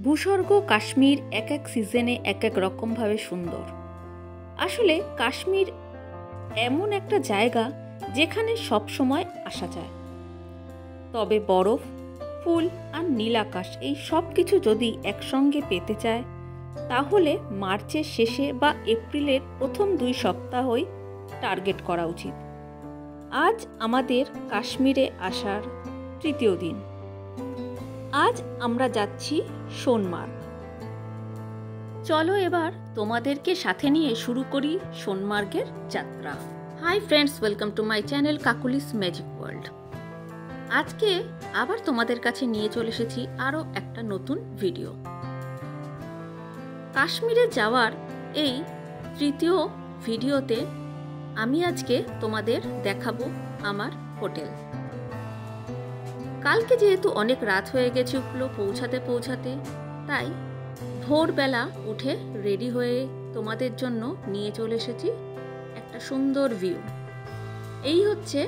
ভূস্বর্গ কাশ্মীর এক এক সিজনে এক এক রকমভাবে সুন্দর। আসলে কাশ্মীর এমন একটা জায়গা যেখানে সব সময় আসা যায়। তবে বরফ, ফুল আর নীল আকাশ এই সব কিছু যদি একসঙ্গে পেতে চায় তাহলে মার্চের শেষে বা এপ্রিলের প্রথম 2 সপ্তাহই টার্গেট করা উচিত। আজ আমাদের কাশ্মীরে আসার তৃতীয় দিন। আজ আমরা যাচ্ছি সোনমার্গ। চলো এবার তোমাদেরকে সাথে নিয়ে শুরু করি সোনমার্গের যাত্রা। Hi friends, welcome to my channel Kokkalis magic world. আজকে আবার তোমাদের কাছে নিয়ে চলে এসেছি আরও একটা নতুন ভিডিও। কাশ্মীরে যাওয়ার এই তৃতীয় ভিডিওতে আমি আজকে তোমাদের দেখাবো আমার হোটেল। কালকে যেহেতু অনেক রাত হয়ে গেছিল পৌঁছাতে, তাই ভোরবেলা উঠে রেডি হয়ে তোমাদের জন্য নিয়ে চলে এসেছি একটা সুন্দর ভিউ। এই হচ্ছে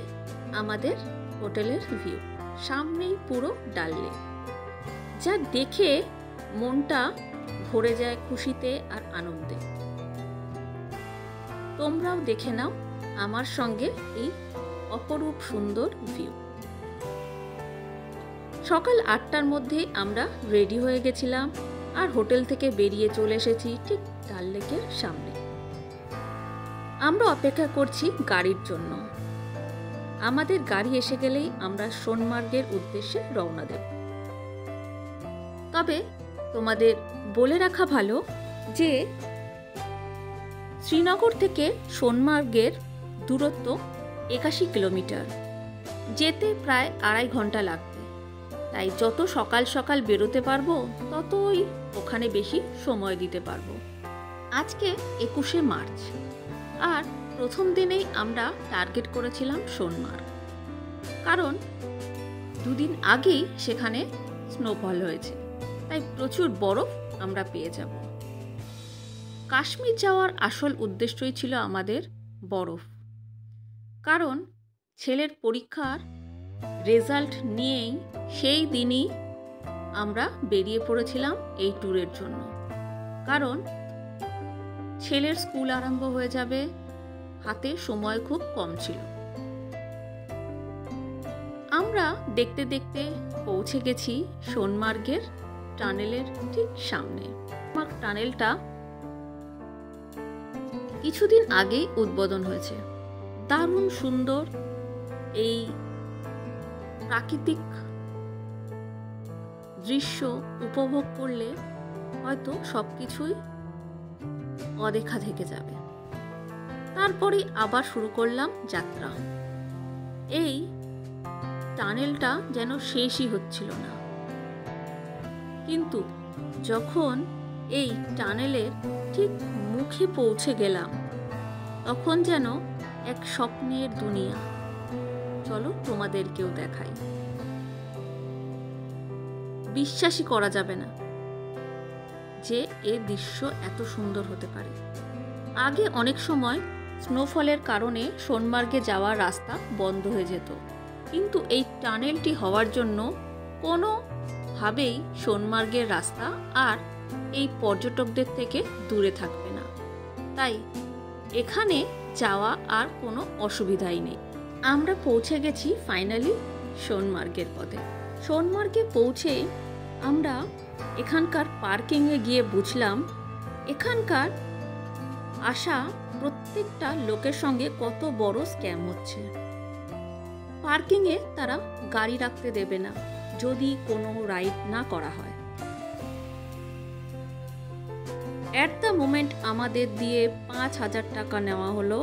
আমাদের হোটেলের ভিউ, সামনেই পুরো ডাল লেক, যা দেখে মনটা ভরে যায় খুশিতে আর আনন্দে। তোমরাও দেখে নাও আমার সঙ্গে এই অপরূপ সুন্দর ভিউ। সকাল 8টার মধ্যে আমরা রেডি হয়ে গেছিলাম আর হোটেল থেকে বেরিয়ে চলে এসেছি ঠিক ডাল লেকের সামনে। আমরা অপেক্ষা করছি গাড়ির জন্য। আমাদের গাড়ি এসে গেলেই আমরা সোনমার্গের উদ্দেশ্যে রওনা দেব। তবে তোমাদের বলে রাখা ভালো যে শ্রীনগর থেকে সোনমার্গের দূরত্ব 81 কিলোমিটার, যেতে প্রায় 2.5 ঘন্টা লাগবে। তাই যত সকাল সকাল বেরোতে পারবো ততই ওখানে বেশি সময় দিতে পারবো। আজকে 21শে মার্চ আর প্রথম দিনেই আমরা টার্গেট করেছিলাম সোনমার্গ, কারণ 2 দিন আগেই সেখানে স্নোফল হয়েছে, তাই প্রচুর বরফ আমরা পেয়ে যাব। কাশ্মীর যাওয়ার আসল উদ্দেশ্যই ছিল আমাদের বরফ, কারণ ছেলের পরীক্ষার রেজাল্ট নিয়েই সেই দিনই আমরা বেরিয়ে পড়েছিলাম এই ট্যুরের জন্য। কারণ ছেলের স্কুল আরম্ভ হয়ে যাবে, হাতে সময় খুব কম ছিল। আমরা দেখতে দেখতে পৌঁছে গেছি সোনমার্গের টানেলের ঠিক সামনে। টানেলটা কিছুদিন আগেই উদ্বোধন হয়েছে। দারুণ সুন্দর এই প্রাকৃতিক দৃশ্য উপভোগ করলে হয়তো সবকিছুই অদেখা থেকে যাবে। তারপরে আবার শুরু করলাম যাত্রা। এই টানেলটা যেন শেষই হচ্ছিল না, কিন্তু যখন এই টানেলের ঠিক মুখে পৌঁছে গেলাম তখন যেন এক স্বপ্নের দুনিয়া। চলো তোমাদেরকেও দেখাই। বিশ্বাসই করা যাবে না যে এই দৃশ্য এত সুন্দর হতে পারে। আগে অনেক সময় স্নোফলের কারণে সোনমার্গে যাওয়ার রাস্তা বন্ধ হয়ে যেত, কিন্তু এই টানেলটি হওয়ার জন্য কোনোভাবেই সোনমার্গের রাস্তা আর এই পর্যটকদের থেকে দূরে থাকবে না। তাই এখানে যাওয়া আর কোনো অসুবিধাই নেই। আমরা পৌঁছে গেছি ফাইনালি সোনমার্গের পথে। সোনমার্গে পৌঁছে আমরা এখানকার পার্কিংয়ে গিয়ে বুঝলাম এখানকার আসা প্রত্যেকটা লোকের সঙ্গে কত বড় স্ক্যাম হচ্ছে। পার্কিংয়ে তারা গাড়ি রাখতে দেবে না যদি কোনো রাইড না করা হয়। অ্যাট দ্য মোমেন্ট আমাদের দিয়ে 5,000 টাকা নেওয়া হলো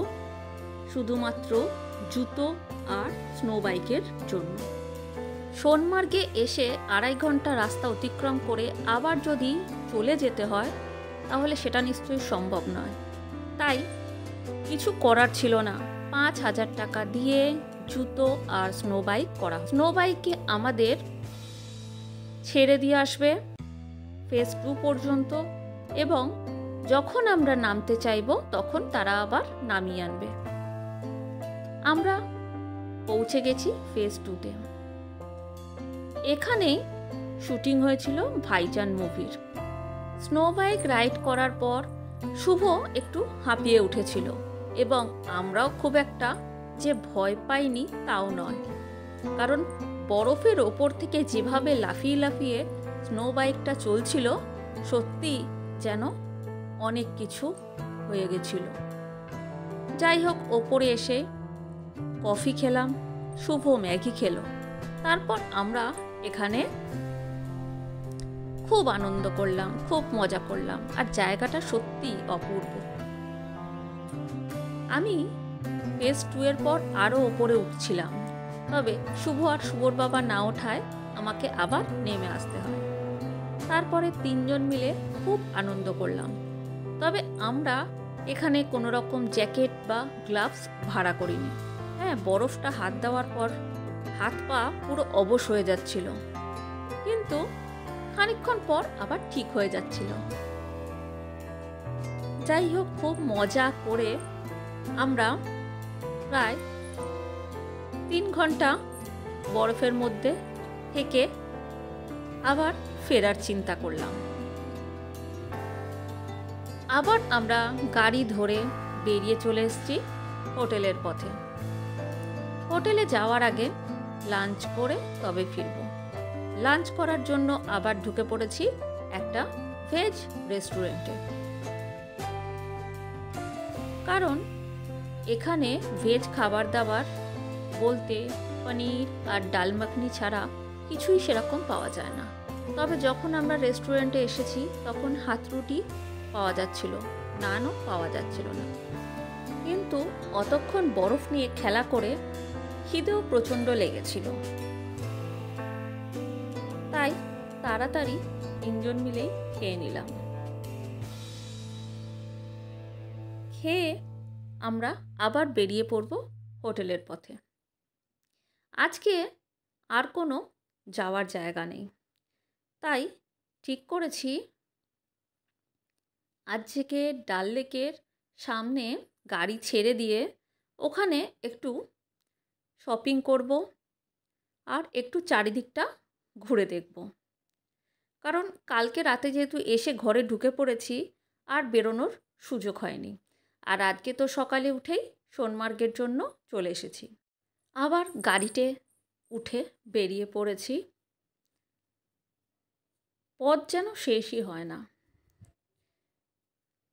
শুধুমাত্র জুতো আর স্নো বাইকের জন্য। সোনমার্গে এসে 2.5 ঘন্টা রাস্তা অতিক্রম করে আবার যদি চলে যেতে হয় তাহলে সেটা নিশ্চয়ই সম্ভব নয়। তাই কিছু করার ছিল না, 5,000 টাকা দিয়ে জুতো আর স্নো বাইক করা। স্নো বাইকে আমাদের ছেড়ে দিয়ে আসবে ফেজ 2 পর্যন্ত, এবং যখন আমরা নামতে চাইব তখন তারা আবার নামিয়ে আনবে। আমরা পৌঁছে গেছি ফেজ 2তে। এখানেই শুটিং হয়েছিল ভাইজান মুভির। স্নো বাইক রাইড করার পর শুভ একটু হাঁপিয়ে উঠেছিল এবং আমরাও খুব একটা যে ভয় পাইনি তাও নয়, কারণ বরফের ওপর থেকে যেভাবে লাফিয়ে লাফিয়ে স্নো বাইকটা চলছিল সত্যি যেন অনেক কিছু হয়ে গেছিল। যাই হোক, ওপরে এসে কফি খেলাম, শুভ ম্যাগি খেলো, তারপর আমরা এখানে খুব আনন্দ করলাম, খুব মজা করলাম, আর জায়গাটা সত্যি অপূর্ব। আমি ফেজ 2 এর পর আরও ওপরে উঠছিলাম, তবে শুভ আর শুভর বাবা না ওঠায় আমাকে আবার নেমে আসতে হয়। তারপরে 3 জন মিলে খুব আনন্দ করলাম, তবে আমরা এখানে কোনো রকম জ্যাকেট বা গ্লাভস ভাড়া করিনি। হ্যাঁ, বরফটা হাত দেওয়ার পর হাত পা পুরো অবশ হয়ে যাচ্ছিল, কিন্তু খানিকক্ষণ পর আবার ঠিক হয়ে যাচ্ছিল। যাই হোক, খুব মজা করে আমরা প্রায় 3 ঘন্টা বরফের মধ্যে থেকে আবার ফেরার চিন্তা করলাম। আবার আমরা গাড়ি ধরে বেরিয়ে চলে এসেছি হোটেলের পথে। হোটেলে যাওয়ার আগে লাঞ্চ করে তবে ফিরব। লাঞ্চ করার জন্য আবার ঢুকে পড়েছি একটা ভেজ রেস্টুরেন্টে, কারণ এখানে ভেজ খাবার দাবার বলতে পনির আর ডাল মাখনি ছাড়া কিছুই সেরকম পাওয়া যায় না। তবে যখন আমরা রেস্টুরেন্টে এসেছি তখন হাতরুটি পাওয়া যাচ্ছিল, নানও পাওয়া যাচ্ছিল না, কিন্তু অতক্ষণ বরফ নিয়ে খেলা করে খিদেও প্রচণ্ড লেগেছিল, তাই তাড়াতাড়ি 3 জন মিলেই খেয়ে নিলাম। খেয়ে আমরা আবার বেরিয়ে পড়ব হোটেলের পথে। আজকে আর কোনো যাওয়ার জায়গা নেই, তাই ঠিক করেছি আজকে ডাল লেকের সামনে গাড়ি ছেড়ে দিয়ে ওখানে একটু শপিং করব আর একটু চারিদিকটা ঘুরে দেখব, কারণ কালকে রাতে যেহেতু এসে ঘরে ঢুকে পড়েছি আর বেরোনোর সুযোগ হয়নি, আর আজকে তো সকালে উঠেই সোনমার্গের জন্য চলে এসেছি। আবার গাড়িতে উঠে বেরিয়ে পড়েছি, পথ যেন শেষই হয় না।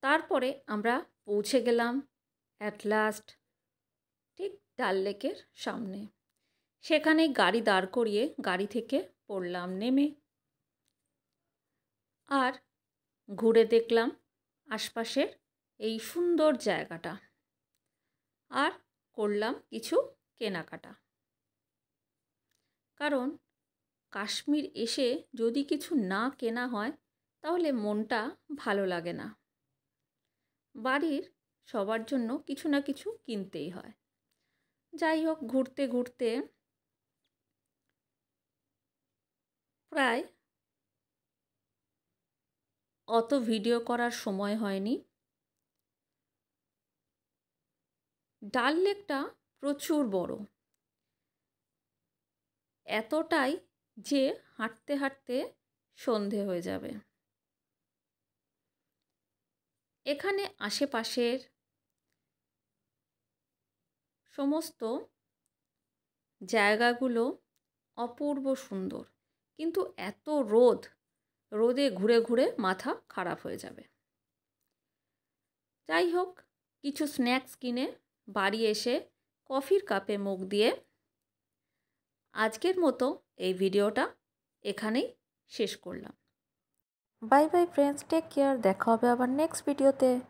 তারপরে আমরা পৌঁছে গেলাম অ্যাট লাস্ট ঠিক ডাল লেকের সামনে। সেখানে গাড়ি দাঁড় করিয়ে গাড়ি থেকে পড়লাম নেমে, আর ঘুরে দেখলাম আশপাশের এই সুন্দর জায়গাটা, আর করলাম কিছু কেনাকাটা, কারণ কাশ্মীর এসে যদি কিছু না কেনা হয় তাহলে মনটা ভালো লাগে না। বাড়ির সবার জন্য কিছু না কিছু কিনতেই হয়। যাই হোক, ঘুরতে ঘুরতে প্রায় অত ভিডিও করার সময় হয়নি। ডাল লেকটা প্রচুর বড়, এতটাই যে হাঁটতে হাঁটতে সন্ধে হয়ে যাবে। এখানে আশেপাশের সমস্ত জায়গাগুলো অপূর্ব সুন্দর, কিন্তু এত রোদে ঘুরে ঘুরে মাথা খারাপ হয়ে যাবে। যাই হোক, কিছু স্ন্যাক্স কিনে বাড়ি এসে কফির কাপে মুখ দিয়ে আজকের মতো এই ভিডিওটা এখানেই শেষ করলাম। Bye bye friends, take care, দেখা হবে আবার নেক্সট ভিডিওতে।